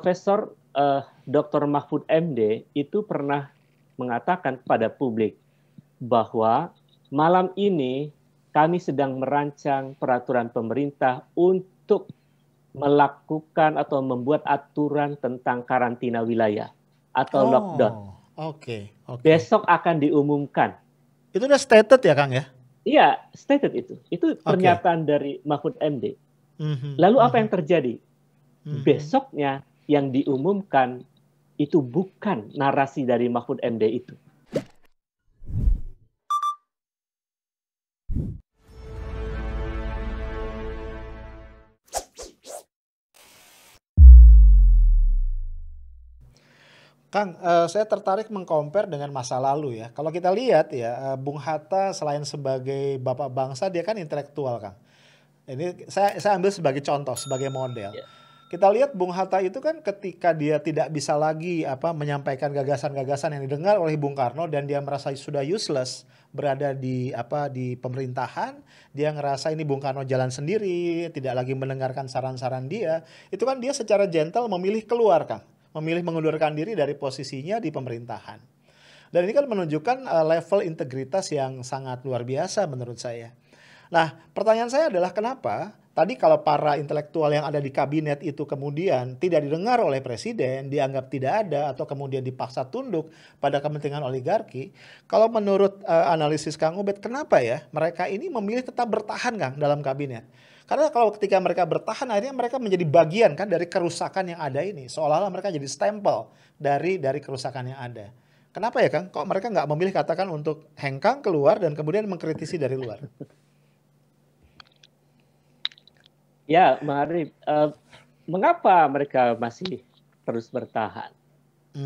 Profesor Dr. Mahfud MD itu pernah mengatakan kepada publik bahwa malam ini kami sedang merancang peraturan pemerintah untuk melakukan atau membuat aturan tentang karantina wilayah atau lockdown. Oh, oke, oke. Besok akan diumumkan. Itu udah stated ya, Kang ya? Iya, stated itu. Itu Oke. pernyataan dari Mahfud MD. Mhm, Lalu apa mhm, yang terjadi? mhm. Besoknya yang diumumkan itu bukan narasi dari Mahfud MD itu. Kang, saya tertarik mengcompare dengan masa lalu ya. Kalau kita lihat ya, Bung Hatta selain sebagai bapak bangsa, dia kan intelektual, Kang. Ini saya ambil sebagai contoh, sebagai model. Ya. Kita lihat Bung Hatta itu kan ketika dia tidak bisa lagi menyampaikan gagasan-gagasan yang didengar oleh Bung Karno dan dia merasa sudah useless berada di pemerintahan, dia ngerasa ini Bung Karno jalan sendiri, tidak lagi mendengarkan saran-saran dia. Itu kan dia secara gentle memilih keluar, Kang. Memilih mengundurkan diri dari posisinya di pemerintahan. Dan ini kan menunjukkan level integritas yang sangat luar biasa menurut saya. Nah, pertanyaan saya adalah kenapa tadi kalau para intelektual yang ada di kabinet itu kemudian tidak didengar oleh presiden, dianggap tidak ada atau kemudian dipaksa tunduk pada kepentingan oligarki. Kalau menurut analisis Kang Ubed, kenapa ya mereka ini memilih tetap bertahan, Kang, dalam kabinet? Karena kalau ketika mereka bertahan, akhirnya mereka menjadi bagian kan dari kerusakan yang ada ini. Seolah-olah mereka jadi stempel dari kerusakan yang ada. Kenapa ya, Kang? Kok mereka nggak memilih katakan untuk hengkang keluar dan kemudian mengkritisi dari luar? Ya, Bang Arif, mengapa mereka masih terus bertahan?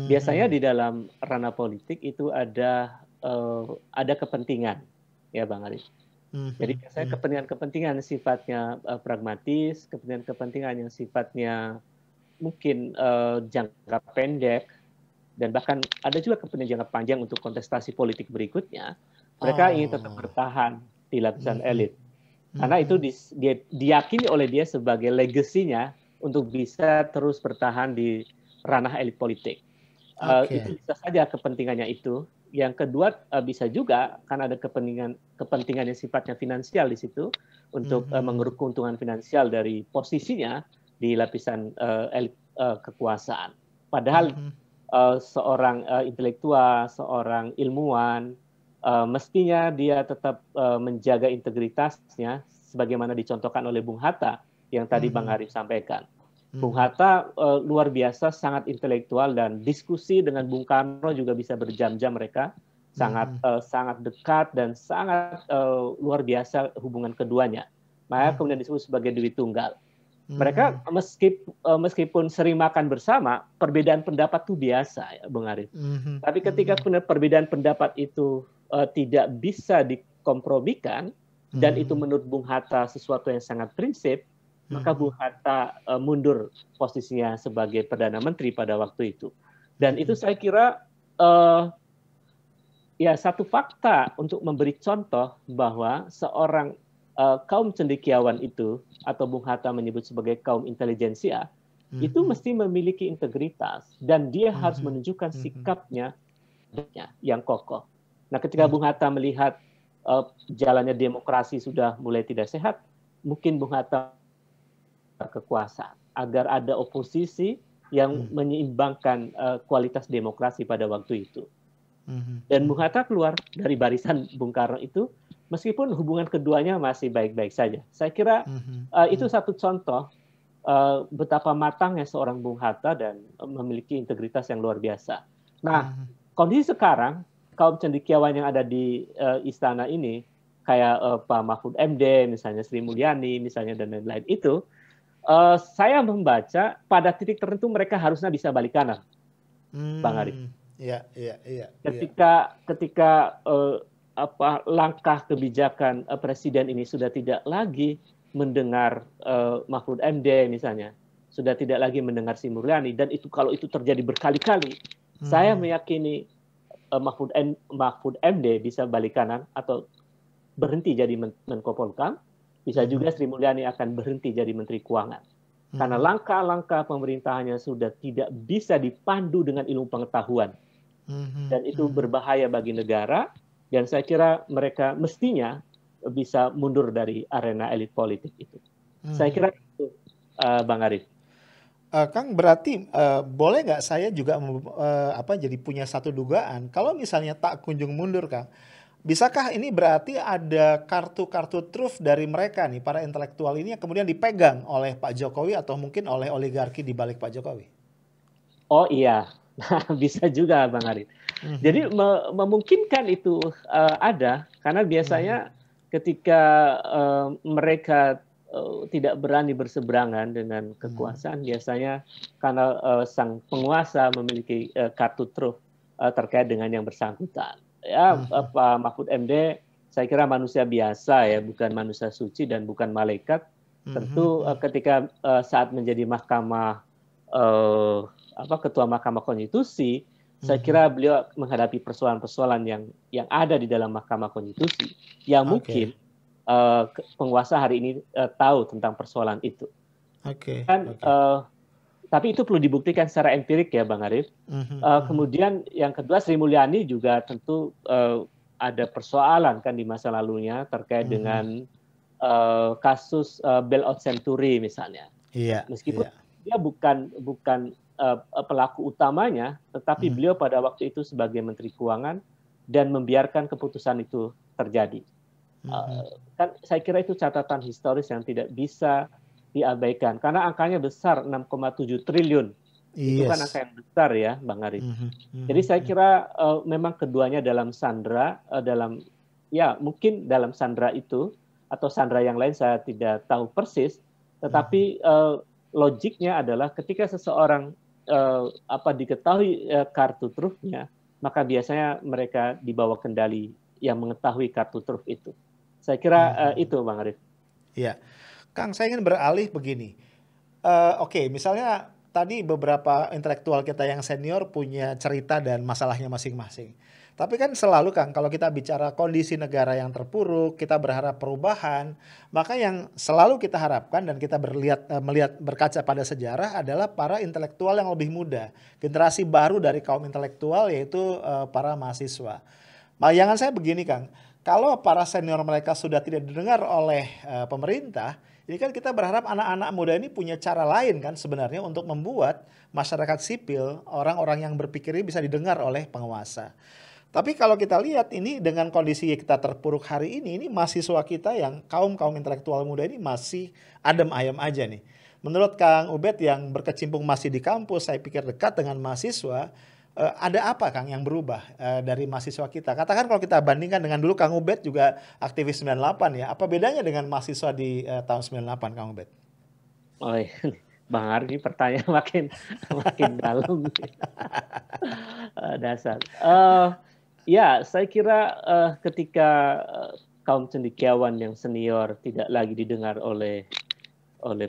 Biasanya Mhm, di dalam ranah politik itu ada kepentingan, ya Bang Arif. Jadi mhm, biasanya mhm. kepentingan-kepentingan sifatnya pragmatis, kepentingan-kepentingan yang sifatnya mungkin jangka pendek, dan bahkan ada juga kepentingan jangka panjang untuk kontestasi politik berikutnya. Mereka ingin tetap Oh, bertahan di lapisan mhm, elit. Karena itu mhm. dia diyakini oleh dia sebagai legasinya untuk bisa terus bertahan di ranah elit politik. Itu Oke. bisa saja kepentingannya itu. Yang kedua bisa juga kan ada kepentingan yang sifatnya finansial di situ untuk Mhm, mengeruk keuntungan finansial dari posisinya di lapisan elit kekuasaan. Padahal mhm, seorang intelektual, seorang ilmuwan, mestinya dia tetap menjaga integritasnya sebagaimana dicontohkan oleh Bung Hatta yang tadi Bang mhm, Arif sampaikan. Bung mhm, Hatta luar biasa, sangat intelektual dan diskusi dengan Bung Karno juga bisa berjam-jam mereka sangat mhm, sangat dekat dan sangat luar biasa hubungan keduanya. Maka kemudian mhm, disebut sebagai Dewi Tunggal. Mereka mhm, meskipun sering makan bersama, perbedaan pendapat itu biasa, ya, Bung Arif. mhm, Tapi ketika mhm, perbedaan pendapat itu tidak bisa dikompromikan dan itu mhm, menurut Bung Hatta sesuatu yang sangat prinsip, maka mhm, Bung Hatta mundur posisinya sebagai perdana menteri pada waktu itu. Dan itu mhm, saya kira uh, ya satu fakta untuk memberi contoh bahwa seorang kaum cendekiawan itu atau Bung Hatta menyebut sebagai kaum intelijensia itu mhm, mesti memiliki integritas dan dia harus mhm, menunjukkan mhm, sikapnya yang kokoh. Nah, ketika mhm, Bung Hatta melihat jalannya demokrasi sudah mulai tidak sehat, mungkin Bung Hatta kekuasaan agar ada oposisi yang mhm, menyeimbangkan kualitas demokrasi pada waktu itu. mhm, Dan Bung mhm, Hatta keluar dari barisan Bung Karno itu, meskipun hubungan keduanya masih baik-baik saja. Saya kira mhm, itu mhm, satu contoh betapa matangnya seorang Bung Hatta dan memiliki integritas yang luar biasa. Nah, mhm, kondisi sekarang, kaum cendekiawan yang ada di istana ini, kayak Pak Mahfud MD, misalnya Sri Mulyani, misalnya, dan lain-lain itu, saya membaca pada titik tertentu mereka harusnya bisa balik kanan, Bang Arif. mmm, iya, iya, iya, iya, Ketika langkah kebijakan presiden ini sudah tidak lagi mendengar Mahfud MD misalnya, sudah tidak lagi mendengar Sri Mulyani, dan itu kalau itu terjadi berkali-kali, saya mhm, meyakini Mahfud MD bisa balik kanan atau berhenti jadi Menko Polhukam, bisa mhm, juga Sri Mulyani akan berhenti jadi Menteri Keuangan. karena langkah-langkah pemerintahannya sudah tidak bisa dipandu dengan ilmu pengetahuan. Dan itu berbahaya bagi negara, dan saya kira mereka mestinya bisa mundur dari arena elit politik itu. Saya kira itu, Bang Arif. Kang, berarti boleh nggak saya juga jadi punya satu dugaan, kalau misalnya tak kunjung mundur, Kang, bisakah ini berarti ada kartu-kartu truf dari mereka nih, para intelektual ini yang kemudian dipegang oleh Pak Jokowi atau mungkin oleh oligarki di balik Pak Jokowi? Oh iya, bisa juga Bang Arif. Jadi memungkinkan itu ada, karena biasanya ketika mereka tidak berani berseberangan dengan kekuasaan, biasanya karena sang penguasa memiliki kartu truf terkait dengan yang bersangkutan. Ya, Pak Mahfud MD, saya kira manusia biasa ya, bukan manusia suci dan bukan malaikat. Tentu ketika saat menjadi ketua Mahkamah Konstitusi, saya kira beliau menghadapi persoalan-persoalan yang ada di dalam Mahkamah Konstitusi yang mungkin penguasa hari ini tahu tentang persoalan itu. Tapi itu perlu dibuktikan secara empirik ya, Bang Arif. Kemudian yang kedua, Sri Mulyani juga tentu ada persoalan kan di masa lalunya terkait dengan kasus bailout Senturi misalnya. Meskipun dia bukan pelaku utamanya, tetapi beliau pada waktu itu sebagai Menteri Keuangan dan membiarkan keputusan itu terjadi. Kan saya kira itu catatan historis yang tidak bisa diabaikan karena angkanya besar, 6,7 triliun. Itu kan angka yang besar ya, Bang Arif. Jadi saya kira memang keduanya dalam sandra, mungkin dalam sandra itu atau sandra yang lain saya tidak tahu persis, tetapi logiknya adalah ketika seseorang diketahui kartu trufnya, maka biasanya mereka dibawa kendali yang mengetahui kartu truf itu. Saya kira itu, Bang Arif. Iya, Kang, saya ingin beralih begini. Misalnya tadi beberapa intelektual kita yang senior punya cerita dan masalahnya masing-masing. Tapi kan selalu, Kang, kalau kita bicara kondisi negara yang terpuruk, kita berharap perubahan, maka yang selalu kita harapkan dan kita melihat berkaca pada sejarah adalah para intelektual yang lebih muda, generasi baru dari kaum intelektual, yaitu para mahasiswa. Bayangan saya begini, Kang, kalau para senior mereka sudah tidak didengar oleh pemerintah, ini kan kita berharap anak-anak muda ini punya cara lain kan sebenarnya untuk membuat masyarakat sipil, orang-orang yang berpikir ini bisa didengar oleh penguasa. Tapi kalau kita lihat ini dengan kondisi kita terpuruk hari ini mahasiswa kita yang kaum intelektual muda ini masih adem ayem aja nih. Menurut Kang Ubed yang berkecimpung masih di kampus, saya pikir dekat dengan mahasiswa, ada apa Kang yang berubah dari mahasiswa kita? Katakan kalau kita bandingkan dengan dulu Kang Ubed juga aktivis 98 ya, apa bedanya dengan mahasiswa di tahun 98 Kang Ubed? Oh iya. Bang Ardi pertanyaan makin dalam. Dasar. Ya, saya kira ketika kaum cendekiawan yang senior tidak lagi didengar oleh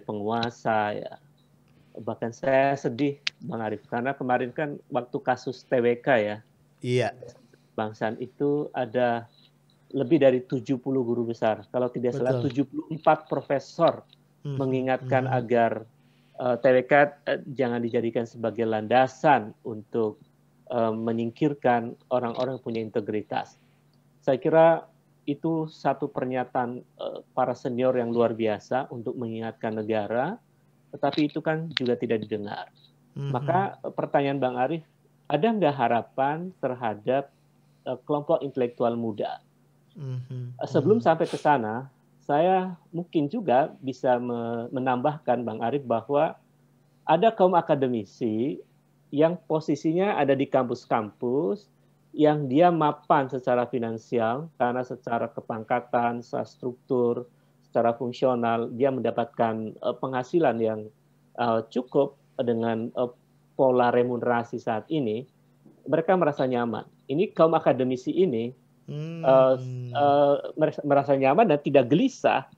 penguasa, ya, bahkan saya sedih, Bang Arif, karena kemarin kan waktu kasus TWK ya, Bangsaan itu ada lebih dari 70 guru besar, kalau tidak salah 74 profesor mengingatkan agar TWK jangan dijadikan sebagai landasan untuk menyingkirkan orang-orang yang punya integritas. Saya kira itu satu pernyataan para senior yang luar biasa untuk mengingatkan negara, tetapi itu kan juga tidak didengar. Maka pertanyaan Bang Arif, ada nggak harapan terhadap kelompok intelektual muda? Sebelum sampai ke sana, saya mungkin juga bisa menambahkan Bang Arif bahwa ada kaum akademisi yang posisinya ada di kampus-kampus, yang dia mapan secara finansial, karena secara kepangkatan, secara struktur, secara fungsional, dia mendapatkan penghasilan yang cukup dengan pola remunerasi saat ini, mereka merasa nyaman. Ini kaum akademisi ini merasa nyaman dan tidak gelisah,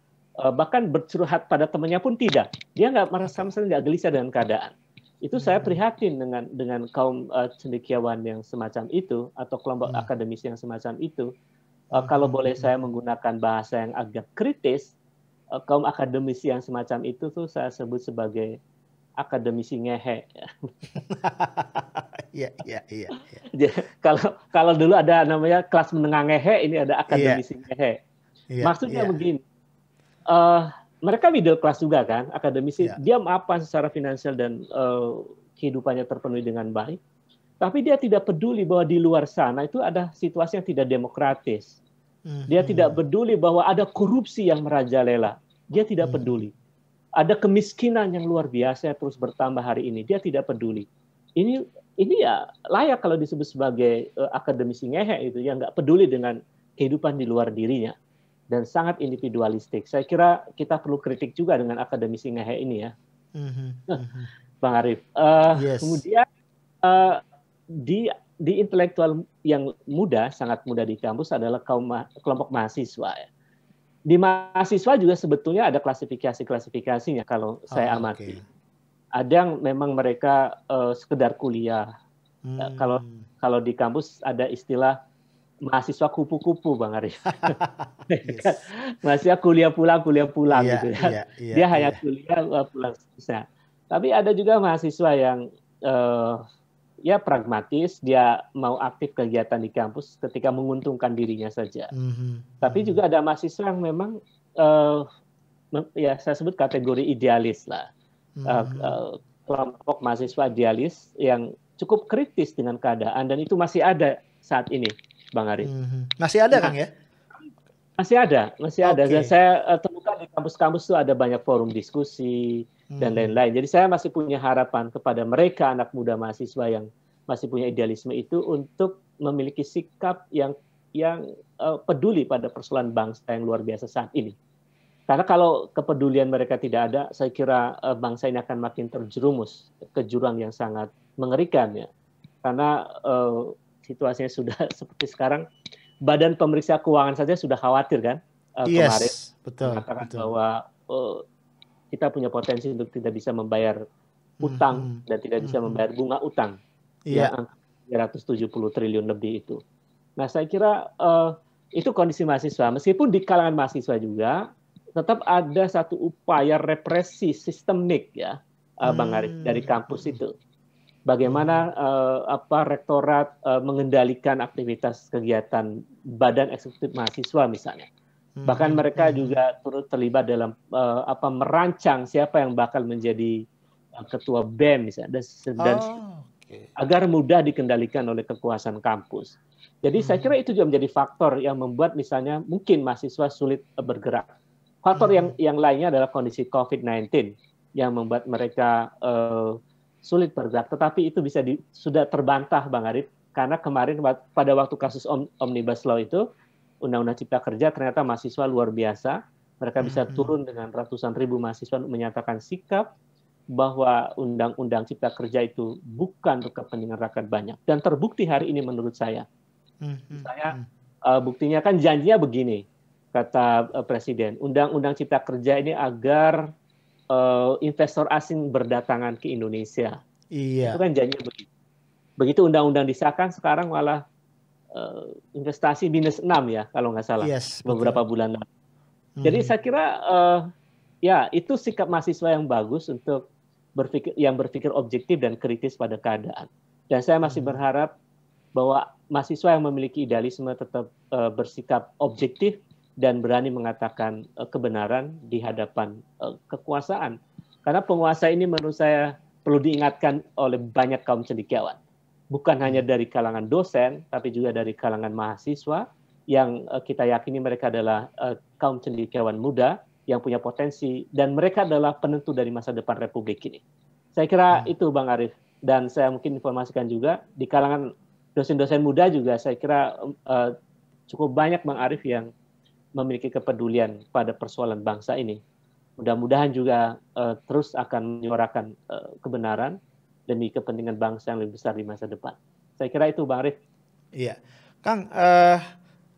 bahkan bercurhat pada temannya pun tidak. Dia nggak merasa nggak gelisah dengan keadaan. Itu saya prihatin dengan kaum cendekiawan yang semacam itu atau kelompok akademisi yang semacam itu. Kalau boleh saya menggunakan bahasa yang agak kritis, kaum akademisi yang semacam itu tuh saya sebut sebagai akademisi ngehe. Iya, iya, iya, iya. Kalau kalau dulu ada namanya kelas menengah ngehe, ini ada Iya, akademisi ngehe. iya, Maksudnya iya, begini, eh, mereka middle class juga kan, akademisi, iya. dia mapan secara finansial dan kehidupannya terpenuhi dengan baik, tapi dia tidak peduli bahwa di luar sana itu ada situasi yang tidak demokratis. Dia tidak Mhm, peduli bahwa ada korupsi yang merajalela. Dia tidak mhm. peduli. Ada kemiskinan yang luar biasa yang terus bertambah hari ini. Dia tidak peduli. Ini ini ya layak kalau disebut sebagai akademisi ngehe itu yang nggak peduli dengan kehidupan di luar dirinya dan sangat individualistik. Saya kira kita perlu kritik juga dengan akademisi ngehe ini ya, Mhm, mhm. Bang Arief. Yes. Kemudian di intelektual yang muda, sangat muda di kampus adalah kelompok mahasiswa. Ya. Di mahasiswa juga sebetulnya ada klasifikasinya kalau saya Oh, amati. oke. Ada yang memang mereka sekedar kuliah. Ya, kalau Hmm. kalau di kampus ada istilah mahasiswa kupu-kupu, Bang Arif. Yes. Mahasiswa kuliah pulang Iya, gitu ya. iya, iya, Dia hanya iya. kuliah pulang selesai. Tapi ada juga mahasiswa yang ya pragmatis, dia mau aktif kegiatan di kampus ketika menguntungkan dirinya saja. Mhm, Tapi mhm, juga ada mahasiswa yang memang uh, ya saya sebut kategori idealis lah. mhm, Kelompok mahasiswa idealis yang cukup kritis dengan keadaan dan itu masih ada saat ini, Bang Arif. mhm. Masih ada, Kang, Nah, ya? masih ada, masih ada. Dan Oke. saya temukan di kampus-kampus itu ada banyak forum diskusi dan Mhm, lain-lain. Jadi saya masih punya harapan kepada mereka anak muda mahasiswa yang masih punya idealisme itu untuk memiliki sikap yang peduli pada persoalan bangsa yang luar biasa saat ini. Karena kalau kepedulian mereka tidak ada, saya kira bangsa ini akan makin terjerumus ke jurang yang sangat mengerikan ya. Karena situasinya sudah seperti sekarang, Badan Pemeriksa Keuangan saja sudah khawatir kan kemarin yes, betul, mengatakan betul. bahwa kita punya potensi untuk tidak bisa membayar utang Mhm, dan tidak bisa mhm. membayar bunga utang yang Iya. angka 370 triliun lebih itu. Nah, saya kira itu kondisi mahasiswa. Meskipun di kalangan mahasiswa juga tetap ada satu upaya represi sistemik ya, Bang Arif, dari Mmm, kampus mhm, itu. Bagaimana mhm, rektorat mengendalikan aktivitas kegiatan badan eksekutif mahasiswa misalnya. Bahkan mhm, mereka mhm. juga turut terlibat dalam merancang siapa yang bakal menjadi ketua BEM misalnya dan Oh, oke. agar mudah dikendalikan oleh kekuasaan kampus. Jadi saya kira Mhm, itu juga menjadi faktor yang membuat misalnya mungkin mahasiswa sulit bergerak. Faktor yang mhm, lainnya adalah kondisi COVID-19 yang membuat mereka sulit bergerak. Tetapi itu sudah terbantah, Bang Arif, karena kemarin pada waktu kasus Omnibus Law itu, Undang-Undang Cipta Kerja ternyata mahasiswa luar biasa. Mereka bisa mhm, turun dengan ratusan ribu mahasiswa untuk menyatakan sikap bahwa Undang-Undang Cipta Kerja itu bukan untuk kepentingan rakyat banyak. Dan terbukti hari ini menurut saya. mhm, Misalnya mhm. buktinya kan janjinya begini, kata Presiden. Undang-Undang Cipta Kerja ini agar investor asing berdatangan ke Indonesia. Itu Iya. kan janjinya begitu. Begitu undang-undang disahkan, sekarang malah investasi -6 ya, kalau nggak salah, Yes, betul. beberapa bulan lalu. Jadi Mhm, saya kira ya itu sikap mahasiswa yang bagus untuk berpikir objektif dan kritis pada keadaan. Dan saya masih mhm, berharap bahwa mahasiswa yang memiliki idealisme tetap bersikap objektif dan berani mengatakan kebenaran di hadapan kekuasaan. Karena penguasa ini menurut saya perlu diingatkan oleh banyak kaum cendekiawan. Bukan hanya mhm, dari kalangan dosen, tapi juga dari kalangan mahasiswa yang kita yakini mereka adalah kaum cendekiawan muda yang punya potensi dan mereka adalah penentu dari masa depan Republik ini. Saya kira mhm. itu Bang Arif dan saya mungkin informasikan juga di kalangan dosen-dosen muda juga saya kira cukup banyak Bang Arif yang memiliki kepedulian pada persoalan bangsa ini. Mudah-mudahan juga terus akan menyuarakan kebenaran demi kepentingan bangsa yang lebih besar di masa depan. Saya kira itu Bang Arif. Iya. Kang,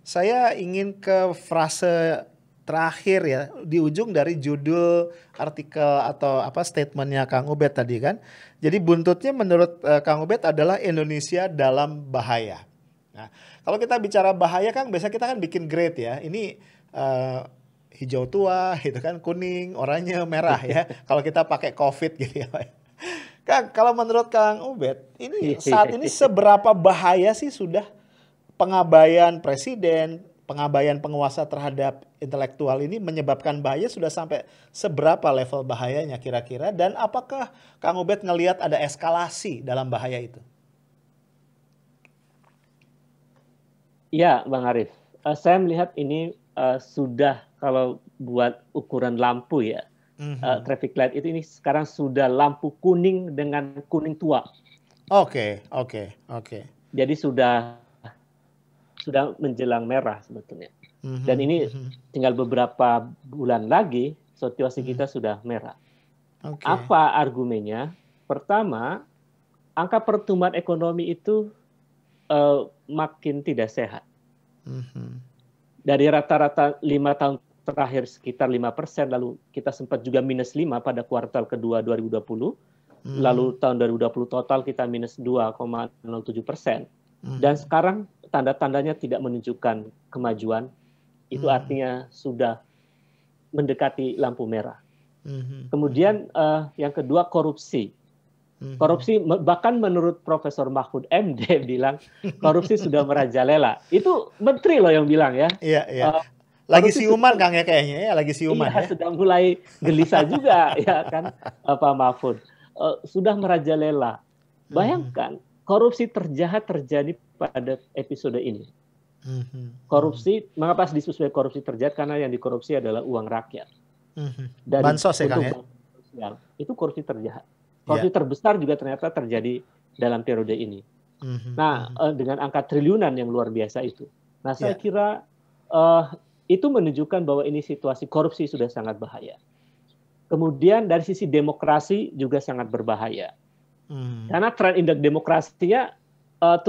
saya ingin ke frase terakhir ya, di ujung dari judul artikel atau apa statementnya Kang Ubed tadi kan. Jadi buntutnya menurut Kang Ubed adalah Indonesia dalam bahaya. Nah, kalau kita bicara bahaya Kang, biasanya kita kan bikin grade ya. Ini eh, hijau tua, itu kan kuning, oranye, merah ya. Kalau kita pakai COVID gitu ya, Pak. Kang, kalau menurut Kang Ubed, ini saat ini seberapa bahaya sih sudah pengabaian presiden, pengabaian penguasa terhadap intelektual ini menyebabkan bahaya sudah sampai seberapa level bahayanya kira-kira, dan apakah Kang Ubed ngelihat ada eskalasi dalam bahaya itu? Ya, Bang Arif. Saya melihat ini sudah, kalau buat ukuran lampu ya, traffic light itu ini sekarang sudah lampu kuning dengan kuning tua. Oke. Jadi sudah menjelang merah sebetulnya. Dan ini tinggal beberapa bulan lagi, situasi kita sudah merah. Apa argumennya? Pertama, angka pertumbuhan ekonomi itu makin tidak sehat. Dari rata-rata 5 tahun terakhir sekitar 5%, lalu kita sempat juga minus 5 pada kuartal kedua 2020, lalu tahun 2020 total kita minus 2,07%. Dan sekarang tanda-tandanya tidak menunjukkan kemajuan, itu artinya sudah mendekati lampu merah. Kemudian yang kedua, korupsi. Korupsi, bahkan menurut Profesor Mahfud MD bilang korupsi sudah merajalela. Itu menteri loh yang bilang ya. Iya. Lagi siuman Kang ya kayaknya ya, lagi siuman ya. Sudah mulai gelisah juga ya kan Pak Mahfud. Sudah merajalela. Bayangkan korupsi terjahat terjadi pada episode ini. Korupsi, mengapa disebut sebagai korupsi terjahat? Karena yang dikorupsi adalah uang rakyat. Bansos ya Kang ya. Itu korupsi terjahat. Korupsi terbesar juga ternyata terjadi dalam periode ini. Nah, dengan angka triliunan yang luar biasa itu. Nah, saya kira itu menunjukkan bahwa ini situasi korupsi sudah sangat bahaya. Kemudian dari sisi demokrasi juga sangat berbahaya. Karena tren indeks demokrasinya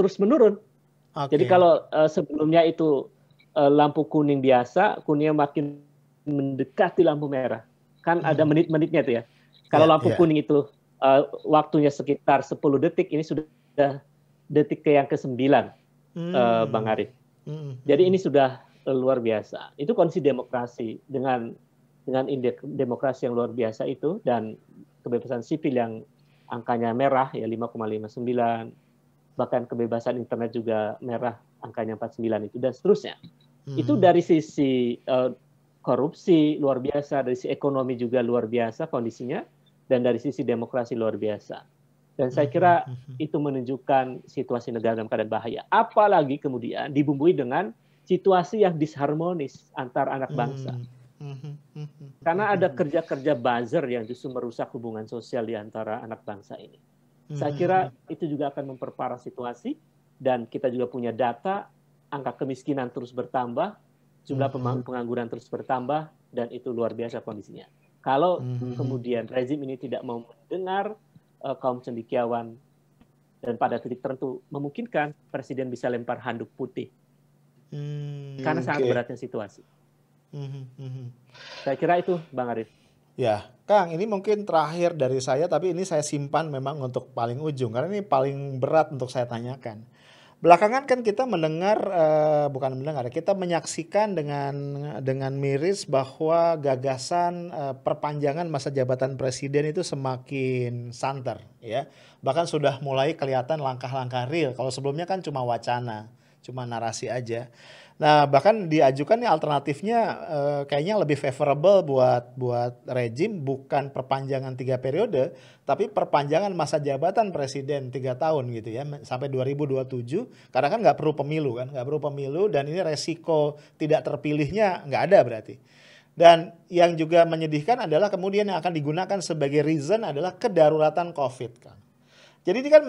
terus menurun. Jadi kalau sebelumnya itu lampu kuning biasa, kuningnya makin mendekati lampu merah. Kan ada menit-menitnya itu ya. Kalau lampu kuning itu waktunya sekitar 10 detik, ini sudah detik ke yang ke-9, Bang Arif. Jadi ini sudah luar biasa. Itu kondisi demokrasi dengan indeks demokrasi yang luar biasa itu, dan kebebasan sipil yang angkanya merah ya 5,59, bahkan kebebasan internet juga merah angkanya 49 itu, dan seterusnya. Itu dari sisi korupsi luar biasa, dari sisi ekonomi juga luar biasa kondisinya, dan dari sisi demokrasi luar biasa. Dan saya kira itu menunjukkan situasi negara dalam keadaan bahaya. Apalagi kemudian dibumbui dengan situasi yang disharmonis antar anak bangsa. Karena ada kerja-kerja buzzer yang justru merusak hubungan sosial di antara anak bangsa ini. Saya kira itu juga akan memperparah situasi, dan kita juga punya data, angka kemiskinan terus bertambah, jumlah pengangguran terus bertambah, dan itu luar biasa kondisinya. Kalau kemudian rezim ini tidak mau mendengar kaum cendekiawan, dan pada titik tertentu memungkinkan presiden bisa lempar handuk putih. Karena sangat beratnya situasi. Saya kira itu, Bang Arif. Ya, Kang, ini mungkin terakhir dari saya, tapi ini saya simpan memang untuk paling ujung, karena ini paling berat untuk saya tanyakan. Belakangan kan kita kita menyaksikan dengan miris bahwa gagasan perpanjangan masa jabatan presiden itu semakin santer, ya. Bahkan sudah mulai kelihatan langkah-langkah real. Kalau sebelumnya kan cuma wacana, cuma narasi aja. Nah, bahkan diajukan nih alternatifnya kayaknya lebih favorable buat rejim, bukan perpanjangan 3 periode, tapi perpanjangan masa jabatan presiden 3 tahun gitu ya, sampai 2027, karena kan nggak perlu pemilu, dan ini resiko tidak terpilihnya nggak ada berarti. Dan yang juga menyedihkan adalah kemudian yang akan digunakan sebagai reason adalah kedaruratan COVID, kan. Jadi ini kan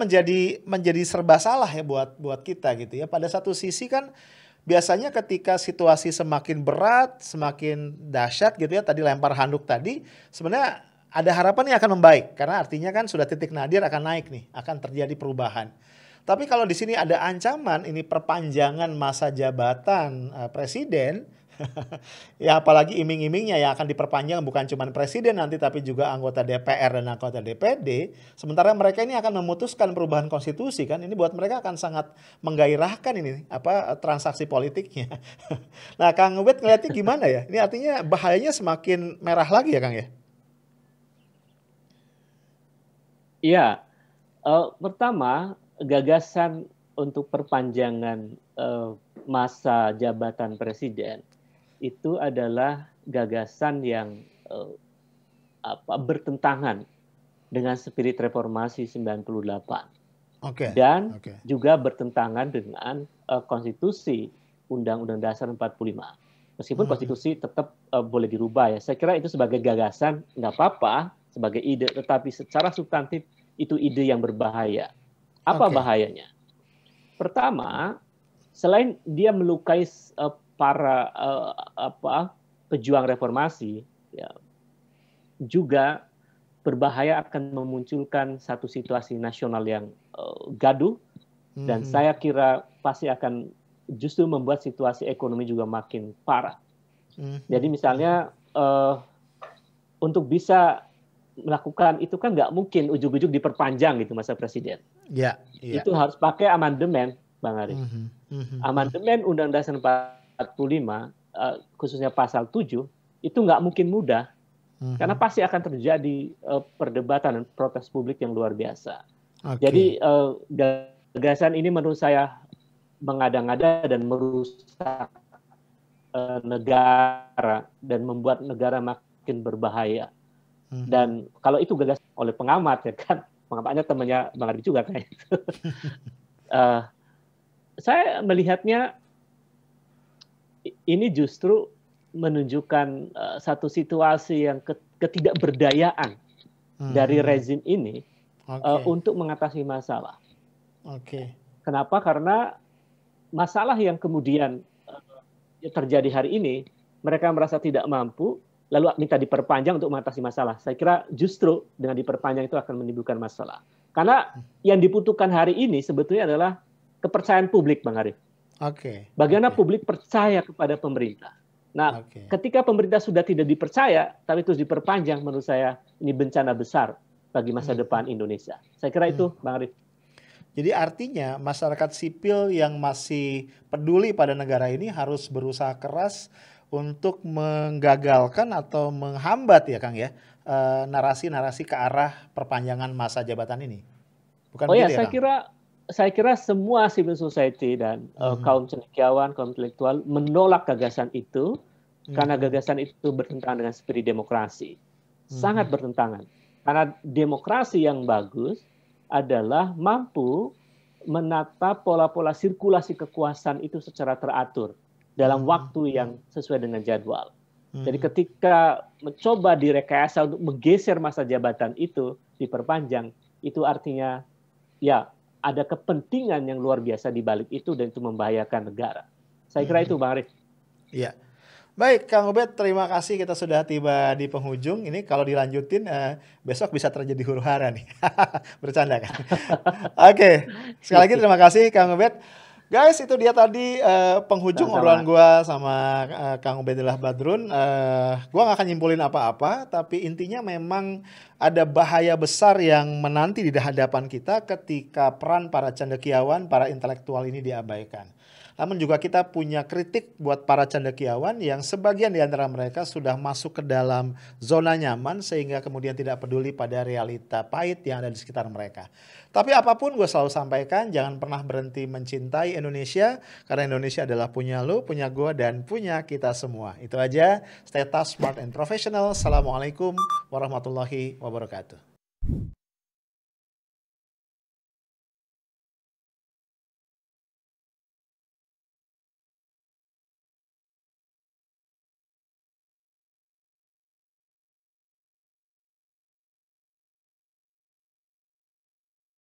menjadi serba salah ya buat kita gitu ya. Pada satu sisi kan biasanya ketika situasi semakin berat, semakin dahsyat gitu ya, tadi lempar handuk tadi, sebenarnya ada harapan yang akan membaik, karena artinya kan sudah titik nadir akan naik nih, akan terjadi perubahan. Tapi kalau di sini ada ancaman ini perpanjangan masa jabatan presiden, Ya apalagi iming-imingnya yang akan diperpanjang bukan cuma presiden nanti tapi juga anggota DPR dan anggota DPD. Sementara mereka ini akan memutuskan perubahan konstitusi kan. Ini buat mereka akan sangat menggairahkan ini transaksi politiknya. Nah, Kang Ubed ngeliatnya gimana ya? Ini artinya bahayanya semakin merah lagi ya, Kang ya? Iya, pertama gagasan untuk perpanjangan masa jabatan presiden itu adalah gagasan yang bertentangan dengan spirit reformasi 98 Oke, dan oke. juga bertentangan dengan konstitusi Undang-Undang Dasar 45. Meskipun Mhm, konstitusi tetap boleh dirubah ya. Saya kira itu sebagai gagasan nggak apa-apa sebagai ide, tetapi secara substantif itu ide yang berbahaya. Apa oke. bahayanya? Pertama, selain dia melukai para pejuang reformasi, ya, juga berbahaya akan memunculkan satu situasi nasional yang gaduh dan Mhm, saya kira pasti akan justru membuat situasi ekonomi juga makin parah. Jadi mhm, mhm. misalnya untuk bisa melakukan itu kan nggak mungkin ujuk-ujuk diperpanjang gitu masa presiden. Iya, iya. Itu harus pakai amandemen, Bang Arif. Mhm, mhm, mhm, Amandemen Undang-Undang Dasar 45, khususnya pasal 7, itu nggak mungkin mudah, karena mhm. pasti akan terjadi perdebatan dan protes publik yang luar biasa. Oke. Jadi gagasan ini menurut saya mengada-ngada dan merusak negara dan membuat negara makin berbahaya. Mhm. Dan kalau itu gagasan oleh pengamat ya kan, pengamatnya temannya Bang Arif juga kayak itu. Uh, saya melihatnya ini justru menunjukkan satu situasi yang ketidakberdayaan dari Mhm. rezim ini Oke, untuk mengatasi masalah. oke. Kenapa? Karena masalah yang kemudian terjadi hari ini, mereka merasa tidak mampu, lalu minta diperpanjang untuk mengatasi masalah. Saya kira justru dengan diperpanjang itu akan menimbulkan masalah. Karena yang dibutuhkan hari ini sebetulnya adalah kepercayaan publik, Bang Arif. Oke, Bagaimana oke, publik percaya kepada pemerintah. Nah, oke. ketika pemerintah sudah tidak dipercaya, tapi terus diperpanjang, menurut saya ini bencana besar bagi masa Mhm, depan Indonesia. Saya kira mhm. itu, Bang Arif. Jadi artinya masyarakat sipil yang masih peduli pada negara ini harus berusaha keras untuk menggagalkan atau menghambat ya Kang ya, narasi-narasi ke arah perpanjangan masa jabatan ini. Bukan Oh ya, begitu ya Kang? saya kira semua civil society dan Mhm, kaum cendekiawan, kaum intelektual menolak gagasan itu karena mhm, gagasan itu bertentangan dengan spirit demokrasi. Sangat mhm, bertentangan. Karena demokrasi yang bagus adalah mampu menata pola-pola sirkulasi kekuasaan itu secara teratur dalam mhm, waktu mhm, yang sesuai dengan jadwal. Jadi mhm, ketika mencoba direkayasa untuk menggeser masa jabatan itu diperpanjang, itu artinya ya ada kepentingan yang luar biasa di balik itu dan itu membahayakan negara. Saya kira mhm. itu Bang Arif. Iya. Baik, Kang Ubed, terima kasih kita sudah tiba di penghujung. Ini kalau dilanjutin besok bisa terjadi huru-hara nih. Bercanda kan? Oke, sekali lagi terima kasih Kang Ubed. Guys, itu dia tadi penghujung obrolan Sama-sama. gua sama Kang Ubedillah Badrun. Gua nggak akan nyimpulin apa-apa, tapi intinya memang ada bahaya besar yang menanti di hadapan kita ketika peran para cendekiawan, para intelektual ini diabaikan. Namun juga kita punya kritik buat para cendekiawan yang sebagian di antara mereka sudah masuk ke dalam zona nyaman sehingga kemudian tidak peduli pada realita pahit yang ada di sekitar mereka. Tapi apapun gue selalu sampaikan, jangan pernah berhenti mencintai Indonesia karena Indonesia adalah punya lu, punya gue, dan punya kita semua. Itu aja, stay tough, smart, and professional. Assalamualaikum warahmatullahi wabarakatuh.